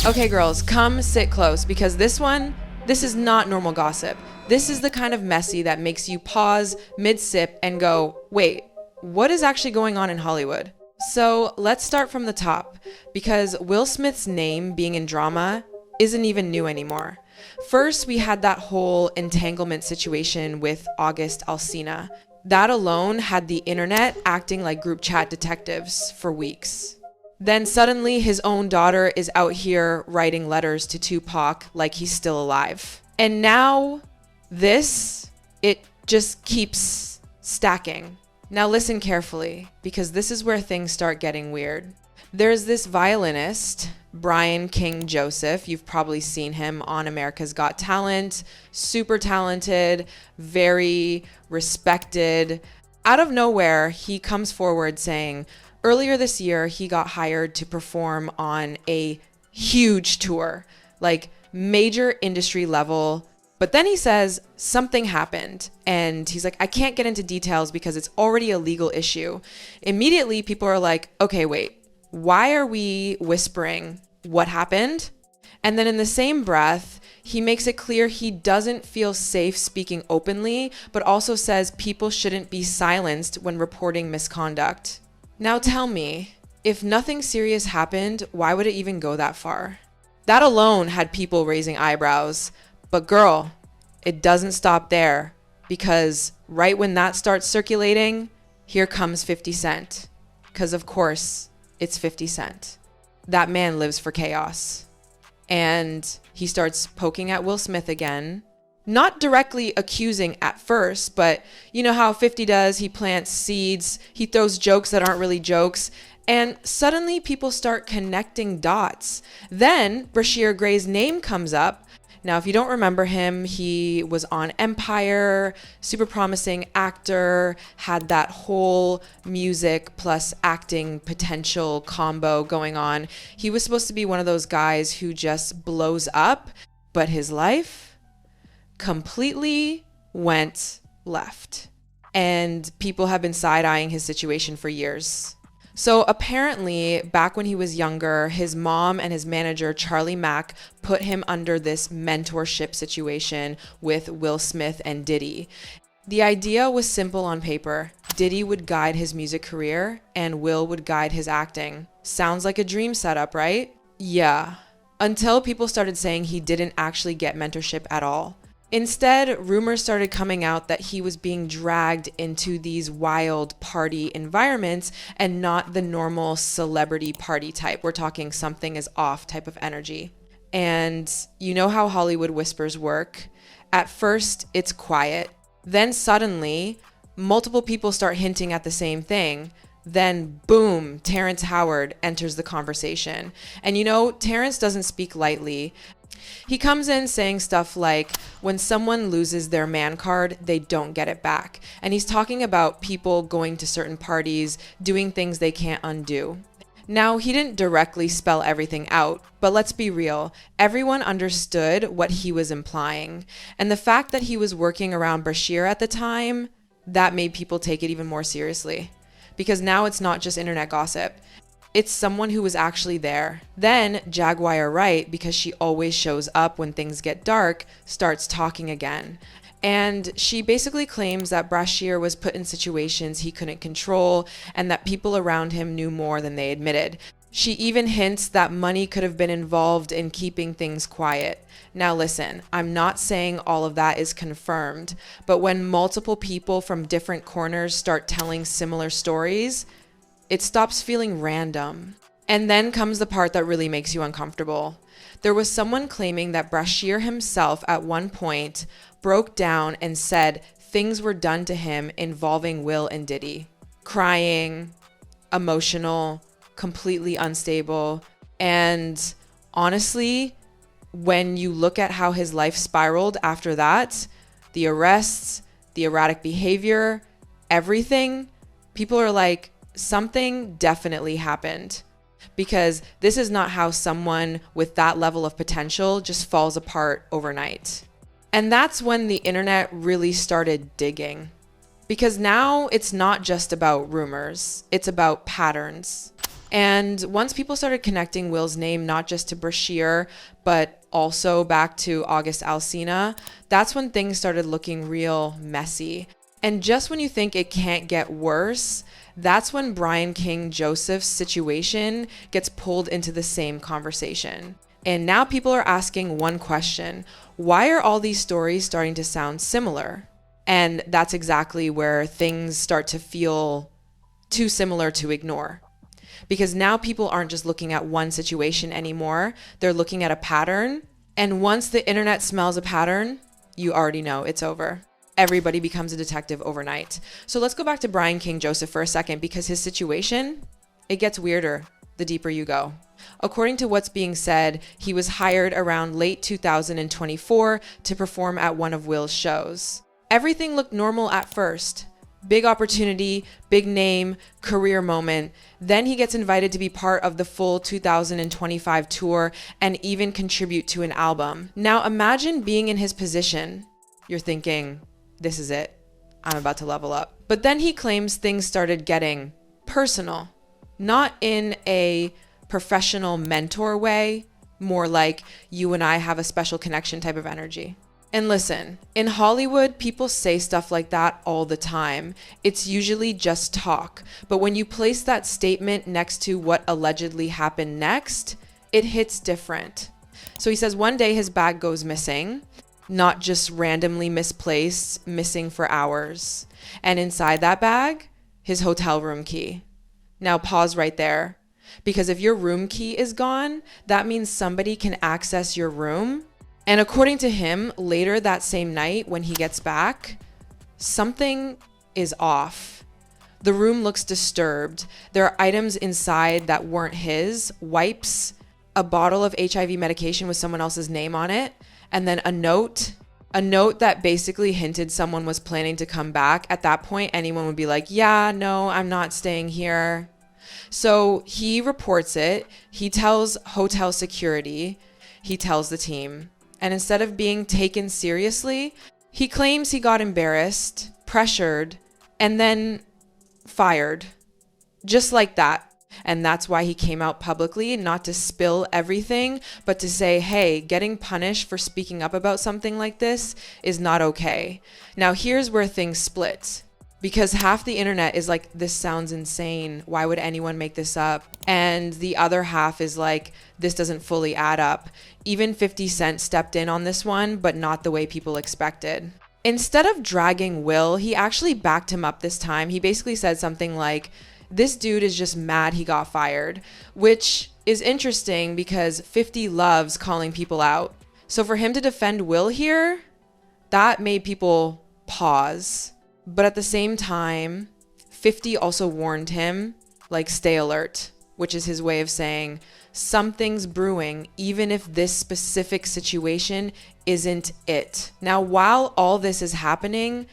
Okay, girls, come sit close because this is not normal gossip. This is the kind of messy that makes you pause mid-sip and go, wait, what is actually going on in Hollywood? So let's start from the top because Will Smith's name being in drama isn't even new anymore. First, we had that whole entanglement situation with August Alsina. That alone had the internet acting like group chat detectives for weeks. Then suddenly his own daughter is out here writing letters to Tupac like he's still alive. And now it just keeps stacking. Now listen carefully, because this is where things start getting weird. There's this violinist, Brian King Joseph. You've probably seen him on America's Got Talent. Super talented, very respected. Out of nowhere, he comes forward saying, earlier this year, he got hired to perform on a huge tour, like major industry level. But then he says something happened and he's like, I can't get into details because it's already a legal issue. Immediately, people are like, okay, wait, why are we whispering what happened? And then in the same breath, he makes it clear he doesn't feel safe speaking openly, but also says people shouldn't be silenced when reporting misconduct. Now tell me, if nothing serious happened, why would it even go that far? That alone had people raising eyebrows. But girl, it doesn't stop there, because right when that starts circulating, here comes 50 Cent. Because of course, it's 50 Cent. That man lives for chaos. And he starts poking at Will Smith again. Not directly accusing at first, but you know how 50 does, he plants seeds, he throws jokes that aren't really jokes, and suddenly people start connecting dots. Then Brashier Gay's name comes up. Now, if you don't remember him, he was on Empire, super promising actor, had that whole music plus acting potential combo going on. He was supposed to be one of those guys who just blows up, but his life completely went left. And people have been side-eyeing his situation for years. So apparently, back when he was younger, his mom and his manager, Charlie Mack, put him under this mentorship situation with Will Smith and Diddy. The idea was simple on paper. Diddy would guide his music career and Will would guide his acting. Sounds like a dream setup, right? Yeah. Until people started saying he didn't actually get mentorship at all. Instead, rumors started coming out that he was being dragged into these wild party environments and not the normal celebrity party type. We're talking something is off type of energy. And you know how Hollywood whispers work? At first, it's quiet. Then suddenly, multiple people start hinting at the same thing. Then boom, Terrence Howard enters the conversation. And you know, Terrence doesn't speak lightly. He comes in saying stuff like, when someone loses their man card, they don't get it back. And he's talking about people going to certain parties, doing things they can't undo. Now, he didn't directly spell everything out, but let's be real. Everyone understood what he was implying. And the fact that he was working around Brashier at the time, that made people take it even more seriously. Because now it's not just internet gossip. It's someone who was actually there. Then Jaguar Wright, because she always shows up when things get dark, starts talking again. And she basically claims that Brashier was put in situations he couldn't control and that people around him knew more than they admitted. She even hints that money could have been involved in keeping things quiet. Now listen, I'm not saying all of that is confirmed, but when multiple people from different corners start telling similar stories, it stops feeling random. And then comes the part that really makes you uncomfortable. There was someone claiming that Brashier himself at one point broke down and said things were done to him involving Will and Diddy. Crying, emotional, completely unstable. And honestly, when you look at how his life spiraled after that, the arrests, the erratic behavior, everything, people are like, something definitely happened, because this is not how someone with that level of potential just falls apart overnight. And that's when the internet really started digging, because now it's not just about rumors, it's about patterns. And once people started connecting Will's name not just to Brashier, but also back to August Alsina, that's when things started looking real messy. And just when you think it can't get worse, that's when Brian King Joseph's situation gets pulled into the same conversation. And now people are asking one question: why are all these stories starting to sound similar? And that's exactly where things start to feel too similar to ignore. Because now people aren't just looking at one situation anymore, they're looking at a pattern. And once the internet smells a pattern, you already know it's over. Everybody becomes a detective overnight. So let's go back to Brian King Joseph for a second, because his situation, it gets weirder the deeper you go. According to what's being said, he was hired around late 2024 to perform at one of Will's shows. Everything looked normal at first. Big opportunity, big name, career moment. Then he gets invited to be part of the full 2025 tour and even contribute to an album. Now imagine being in his position. You're thinking, this is it. I'm about to level up. But then he claims things started getting personal, not in a professional mentor way, more like you and I have a special connection type of energy. And listen, in Hollywood, people say stuff like that all the time. It's usually just talk. But when you place that statement next to what allegedly happened next, it hits different. So he says one day his bag goes missing, not just randomly misplaced, missing for hours. And inside that bag, his hotel room key. Now pause right there. Because if your room key is gone, that means somebody can access your room. And according to him, later that same night when he gets back, something is off. The room looks disturbed. There are items inside that weren't his: wipes, a bottle of HIV medication with someone else's name on it, and then a note that basically hinted someone was planning to come back. At that point, anyone would be like, yeah, no, I'm not staying here. So he reports it. He tells hotel security. He tells the team. And instead of being taken seriously, he claims he got embarrassed, pressured, and then fired. Just like that. And that's why he came out publicly, not to spill everything, but to say, hey, getting punished for speaking up about something like this is not okay. Now, here's where things split. Because half the internet is like, this sounds insane. Why would anyone make this up? And the other half is like, this doesn't fully add up. Even 50 Cent stepped in on this one, but not the way people expected. Instead of dragging Will, he actually backed him up this time. He basically said something like, this dude is just mad he got fired, which is interesting because 50 loves calling people out. So for him to defend Will here, that made people pause. But at the same time, 50 also warned him, like, stay alert, which is his way of saying something's brewing, even if this specific situation isn't it. Now, while all this is happening,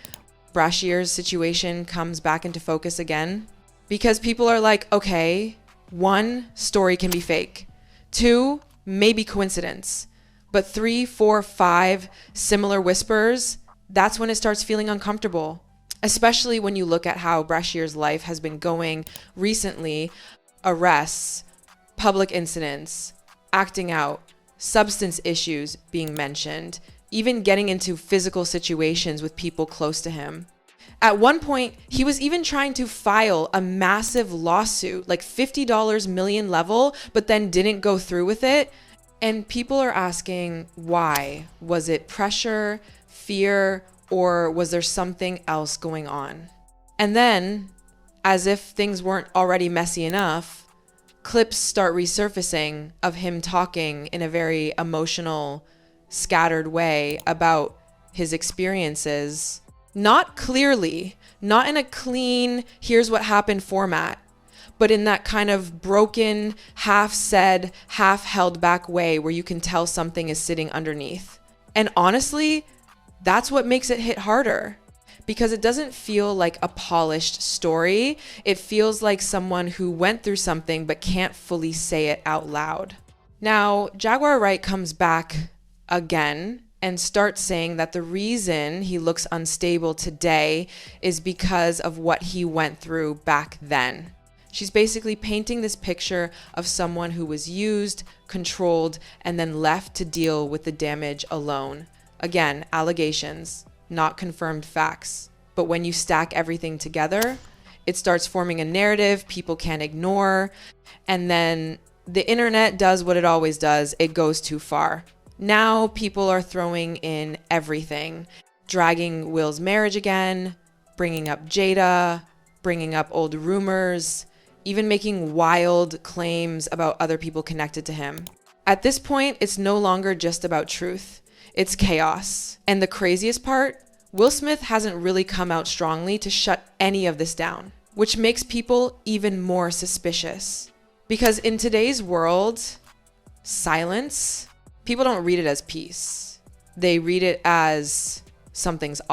Brashier's situation comes back into focus again, because people are like, okay, 1, story can be fake. 2, maybe coincidence. But 3, 4, 5 similar whispers, that's when it starts feeling uncomfortable. Especially when you look at how Brashier's life has been going recently: arrests, public incidents, acting out, substance issues being mentioned, even getting into physical situations with people close to him. At one point, he was even trying to file a massive lawsuit, like $50 million level, but then didn't go through with it. And people are asking why. Was it pressure, fear, or was there something else going on? And then, as if things weren't already messy enough, clips start resurfacing of him talking in a very emotional, scattered way about his experiences. Not clearly, not in a clean, here's what happened format, but in that kind of broken, half said, half held back way where you can tell something is sitting underneath. And honestly, that's what makes it hit harder, because it doesn't feel like a polished story. It feels like someone who went through something but can't fully say it out loud. Now, Jaguar Wright comes back again and starts saying that the reason he looks unstable today is because of what he went through back then. She's basically painting this picture of someone who was used, controlled, and then left to deal with the damage alone. Again, allegations, not confirmed facts. But when you stack everything together, it starts forming a narrative people can't ignore. And then the internet does what it always does. It goes too far. Now people are throwing in everything, dragging Will's marriage again, bringing up Jada, bringing up old rumors, even making wild claims about other people connected to him. At this point, it's no longer just about truth. It's chaos. And the craziest part, Will Smith hasn't really come out strongly to shut any of this down, which makes people even more suspicious. Because in today's world, silence, people don't read it as peace. They read it as something's off.